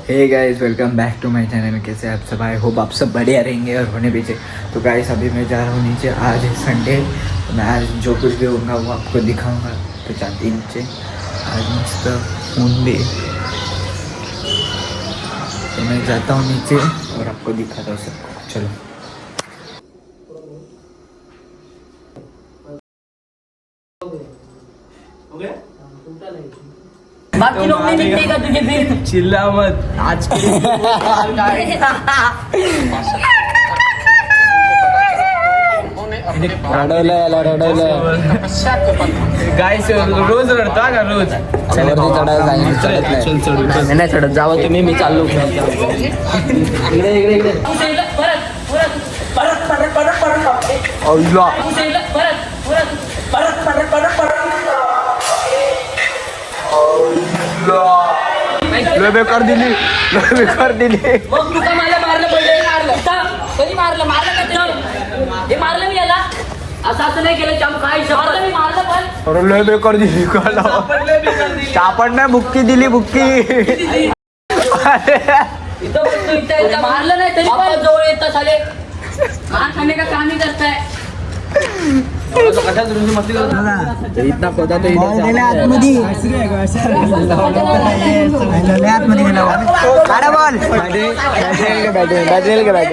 हे guys welcome back to my channel. कैसे आप सब? आई होप आप सब बढ़िया रहेंगे और होने पीछे। तो गाइस अभी मैं जा रहा हूँ नीचे। आज है संडे, तो मैं आज जो कुछ भी होगा वो आपको दिखाऊंगा। तो जाते नीचे। आज मस्त मुंडे, तो मैं जाता हूँ नीचे और आपको दिखाता हूँ सबको। चलो बाकी लोग नहीं निकलेगा तुझे फिर। चिल्ला मत आज के गाइस रोज रडता का रोज नाही चढत जावा तुम्ही, मी चाललो इकडे इकडे इकडे लय बेकार दिली, लय बेकार दिली। मग तू का मला मारलं पडलं? कधी मारलं? मारलं का तुला? हे मारलं मी याला? असं नाही केलं चाम काय मारलं मी, मारलं पण अरे लय बेकार दिली। सापड नाही, बुक्की दिली बुक्की। इथं मारलं नाही तरी पण जवळ येतं साले। मार खाणे का काम ही करताय। इतना पता तो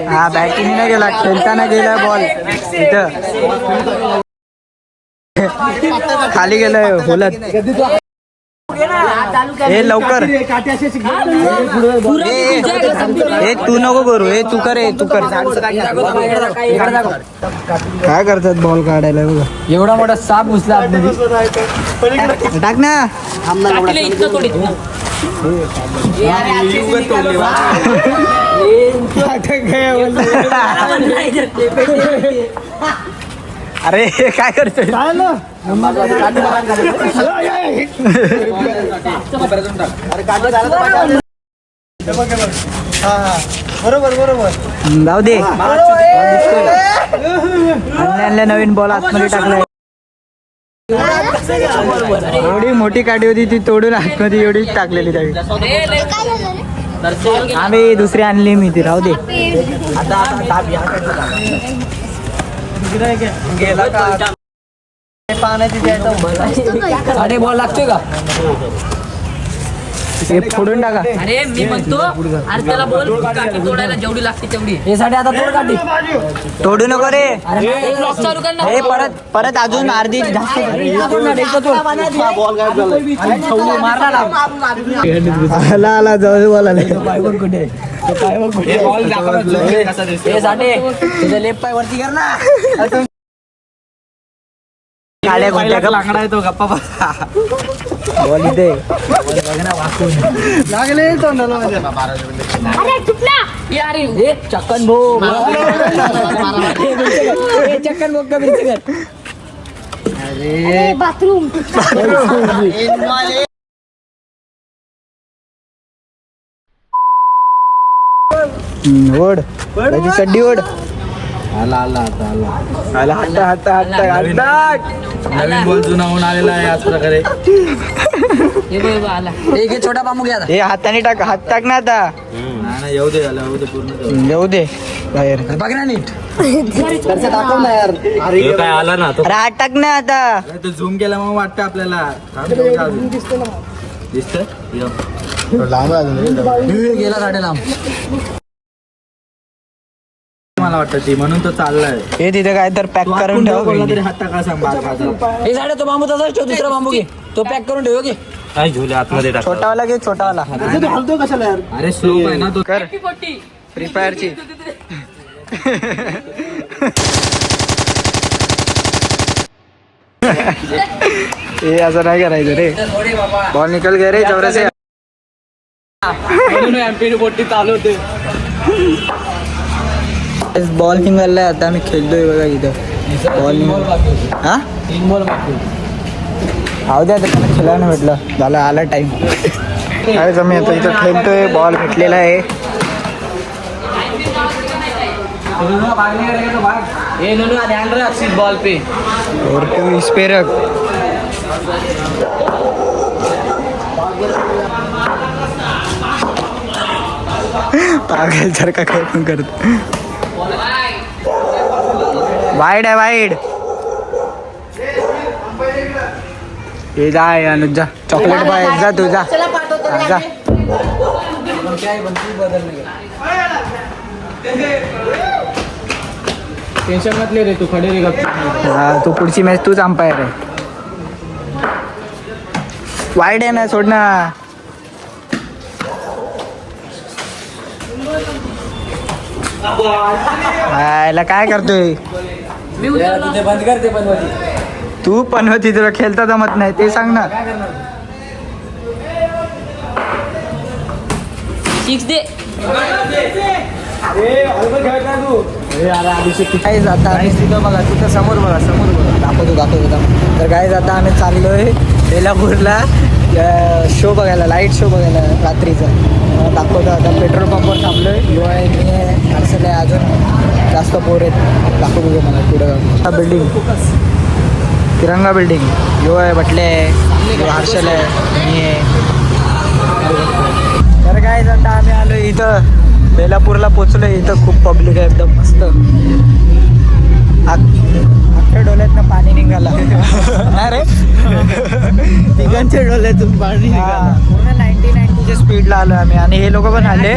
हा बॅटिंग नाही गेला, खेळताना गेला बॉल इथं खाली गेलाय होलत। हे लवकर हे तू नको करू, हे तू कर, तू कर। काय करतात बॉल काढायला? बघा एवढा मोठा साप घुसला आतमध्ये। टाक ना। अरे काय करतोय? बरोबर बरोबर जाऊ दे। आणल्या नवीन बॉल आतमध्ये टाकलाय। एवढी मोठी काठी होती ती तोडून आतमध्ये एवढीच टाकलेली त्यावेळी। आम्ही दुसरी आणली मी ती, राहू दे आता। अरे बॉल लागतोय का? हे फोडून टाका। अरे मी म्हणतो, अरे त्याला बोल काठी तोडायला जेवढी लागते तेवढी। हे साठी आता तोड काठी तोडू नको रे। एक लॉक चालू कर ना। हे परत परत अजून अर्धी आला आला जवळ बॉल आला। हे साठी तुझ्या लेफ्ट पाय वरती कर ना। काळ्या कोणत्या लाकडा आहे तो गप्पा बसा। बॉल इथे लागले तोंडाला माझ्या। अरे चुकला यार, हे चक्कन भो चक्कन भो का बिरकर। अरे बाथरूम ओढ त्याची चड्डी ओढ। आला आला आता आला आला हट्टा हट्टा हट्टा हट्टा। नवीन बॉल जुना होऊन आलेला आहे आज प्रकारे। हे बघ आला। एक हे छोटा बांबू घ्या। हे हाताने टाक, हात टाक ना आता। येऊ दे येऊ दे पूर्ण येऊ दे बाहेर। बघ ना नीट दाखव ना यार। अरे काय आला ना तो। अरे हात टाक ना आता। तो झूम केला मग वाटतं आपल्याला दिसतंय लांब गेला गाड्या लांब मला वाटतं ती, म्हणून तो चाललाय। हे तिथे काय तर पॅक करून ठेव। तरी हात टाका सांग। हे साडे तो बांबू तसाच ठेव, दुसरा बांबू घे, तो पॅक करून ठेव. घे काय झोले आतमध्ये टाक। छोटावाला घे, छोटावाला। घालतो कशाला यार? अरे स्लो आहे ना तो। कर फ्री फायरची। हे असं नाही करायचं रे। बॉल निकल गए रे जवळ से। चालू होते। बॉल निघालाय आता, आम्ही खेळतोय बघा इथं। बॉल हा 3 बॉल आहो द्या, त्याला खेळायला भेटलं झालं, आला टाइम। काय आम्ही आता इथं खेळतोय, बॉल भेटलेला आहे। ध्यान रख बॉल पे और तो इस पे रख। पागल सारखा काय पण करतो. वाईड आहे वाईड. हे जा अनुज जा चॉकलेट बाय जा तू जा जा. टेन्शन मत ले रे तू खडे रे गप्प. हा तू पुढची मॅच तूच अंपायर आहे. वाईड आहे ना सोड ना. याला काय करतोय बंद करते पण होती. तू पण होती तुला खेळता जमत नाही ते सांग ना. सिक्स दे. काय जाता तिथं बघा तिथं समोर बघा दाखवतो. तर काय जाता आम्ही चाललोय बेलापूरला शो बघायला, लाईट शो बघायला रात्रीचा. दाखवतो आता पेट्रोल पंपवर थांबलोय. UI मी आहे, हर्षल आहे, अजून जास्त पोर आहेत. दाखवतो मला पुढं बिल्डिंग तिरंगा बिल्डिंग. UI म्हटले हर्षल आहे, मी आहे. तर काय जाता आम्ही आलो इथं बेलापूरला पोचलो. इथं खूप पब्लिक आहे एकदम मस्त. अख्ख्या डोळ्यातनं पाणी निघाला. अरे तिघांच्या डोळ्यातून पाणी पूर्ण 90 स्पीडला आलो आम्ही. आणि हे लोक पण आले.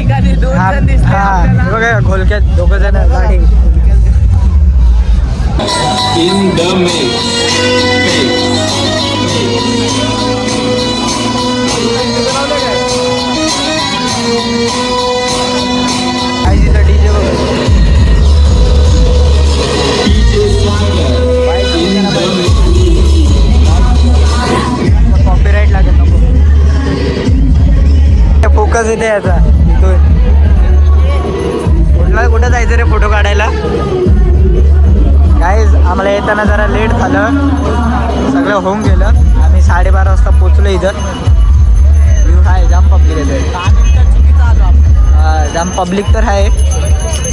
हा बघा घोलक्यात दोघ जण गाडी. कॉपीराईट लागेल नको. फोकस येते याचा. कुठं जायचं रे फोटो काढायला. काय आम्हाला येताना जरा लेट झालं. सगळं होऊन गेलं. आम्ही 12:30 वाजता पोचलो इथं. व्ह्यू आहे जाम पब्लिक आहे. जाम पब्लिक तर आहे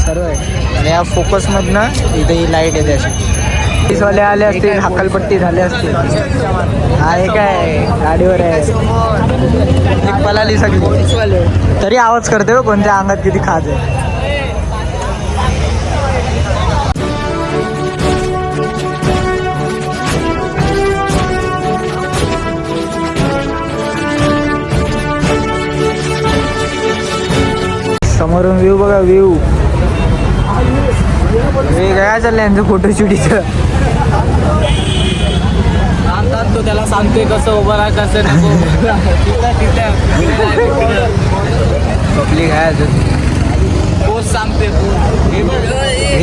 सर्व आहे. आणि या फोकसमधनं इथे ही लाईट येते अशी. पोलीसवाले आले असतील, हक्कलपट्टी झाले असतील. हा हे काय गाडीवर आहे पलाली सगळी. तरी आवाज करते हो कोणत्या अंगात किती खाज आहे. समोरून व्ह्यू बघा व्ह्यू. हे काय चाललंय यांचं फोटोशूटीचं. तो त्याला सांगतोय कसं उभं राहा कसं नको. पब्लिक आहे अजून. पोस्ट सांगते.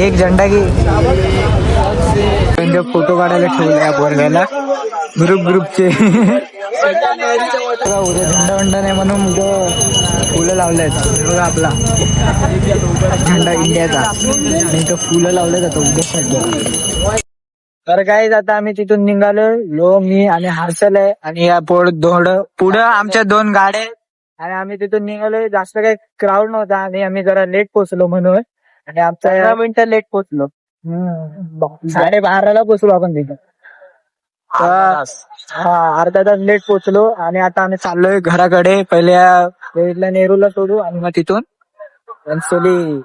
एक झेंडा घे. फोटो काढायला ठेवले या वर्गाला ग्रुपचे. उद्या झेंडा वंडा नाही म्हणून उद्या फुलं लावले आहेत. बघा आपला झेंडा इंडियाचा. आणि इथं फुलं लावले जातं उद्यासाठी. तर काय आता आम्ही तिथून निघालो. मी आणि हर्षल आहे. आणि या पुढं आमच्या 2 गाड्या आहेत. आणि आम्ही तिथून निघालो. जास्त काही क्राऊड नव्हता. आणि आम्ही जरा लेट पोहोचलो म्हणून. आणि आमचा 15 मिनिटं लेट पोहोचलो. 12:30ला पोहोचलो आपण तिथं. हा अर्धा तास लेट पोहोचलो. आणि आता आम्ही चाललोय घराकडे. पहिल्या नेरूला सोडू आणि मग तिथून बनसोली.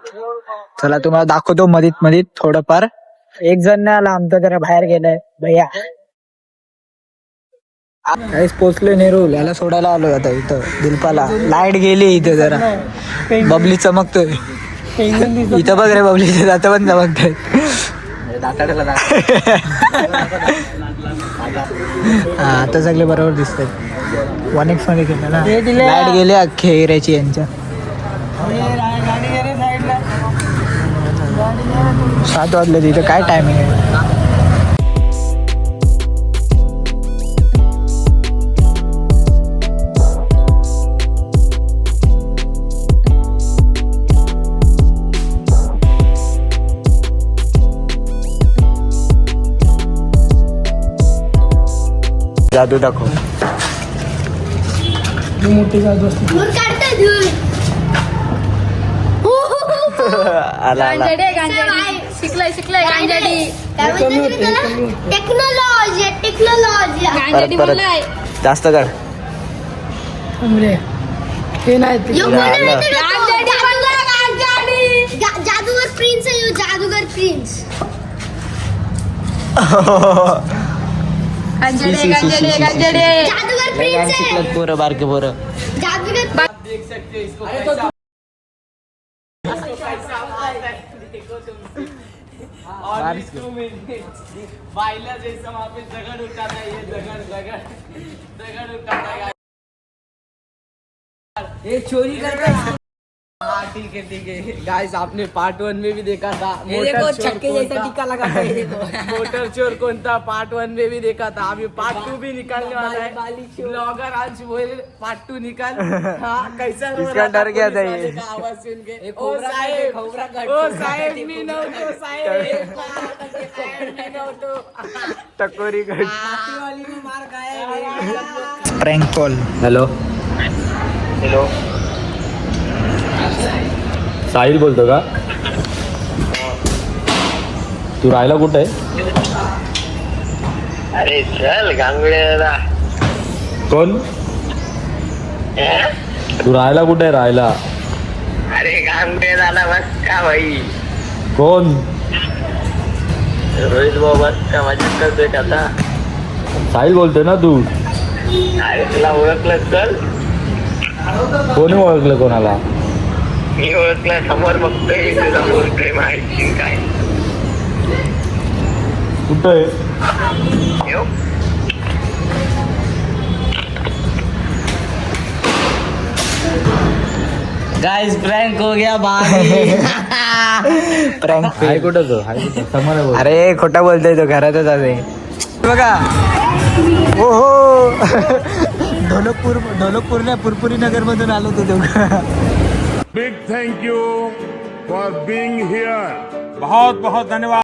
चला तुम्हाला दाखवतो मधीत थोडंफार. एक जण नाही आला आमचा, जरा बाहेर गेलाय भैया. काहीच पोचलोय नेरूल. याला सोडायला आलोय आता इथं दिलपाला. लाईट गेली इथं जरा. बबली चमकतोय इथं. बघ रे बबलीचे दात पण चमकतोय. हा आता सगळे बरोबर दिसतात. 1x मध्ये गेलं ना. लाईट गेली अख्ख्या एरियाची यांच्या. 7 वाजले तिथं. काय टायमिंग आहे. जादू दाखव. मोठी जादू असते. शिकलाय गांजाडी. टेक्नॉलॉजी गांजेडी परत बोललाय. जास्त कर जादूगर प्रिन्स आहे जादूगर प्रिन्स. जादूगर प्रिन्स आहे. पोरं बारके पोरं जादूगर बाईला जैसा वहाँ पे जगड़ उठाता है, ये जगड़ उठाता है। ये चोरी करता है। हाँ ठीक है गाइस, आपने पार्ट 1 में भी देखा था छक्के जैसा टीका लगा था, ये देखो। मोटर चोर कौन था, पार्ट 1 में भी देखा था। अभी पार्ट 2 भी निकालने वाला है। ब्लॉगर आज बोले पार्ट 2 निकाल। हाँ कैसा रो इसका रहा डर गया था पुलिस ये। वाले का आवाज सुन के। ओ साहेब मी नव्हतो साहेब, मी नव्हतो। टकोरी मार काय prank call. Hello hello Sahil बोलतो का? तू राहायला कुठे आहे? अरे चल गांगुड्याला. कोण? तू राहायला कुठे आहे? राहायला अरे गांगुड्याला बस का भाई. कोण? रोहित भाऊ बस का मजाक करतोय का आता. साहिल बोलतोय ना तू? अरे तुला ओळखलं चल. कोणी ओळखलं कोणाला? मी ओळखलं, समोर बघतोय तुझा बोलतोय माहिती काय. कुठं आहे? येऊ गाइस प्रँक हो गया भाई. प्रँक हाय कुठं तो? हाय कुठं? समोर आहे बोल. अरे खोटा बोलतोय तो, घरातच आहे बघा. हो ढोलकपूर नाही, पुरपुरी नगर मधून आलो तो दोघं. Big thank you for being here. बहुत बहुत धन्यवाद.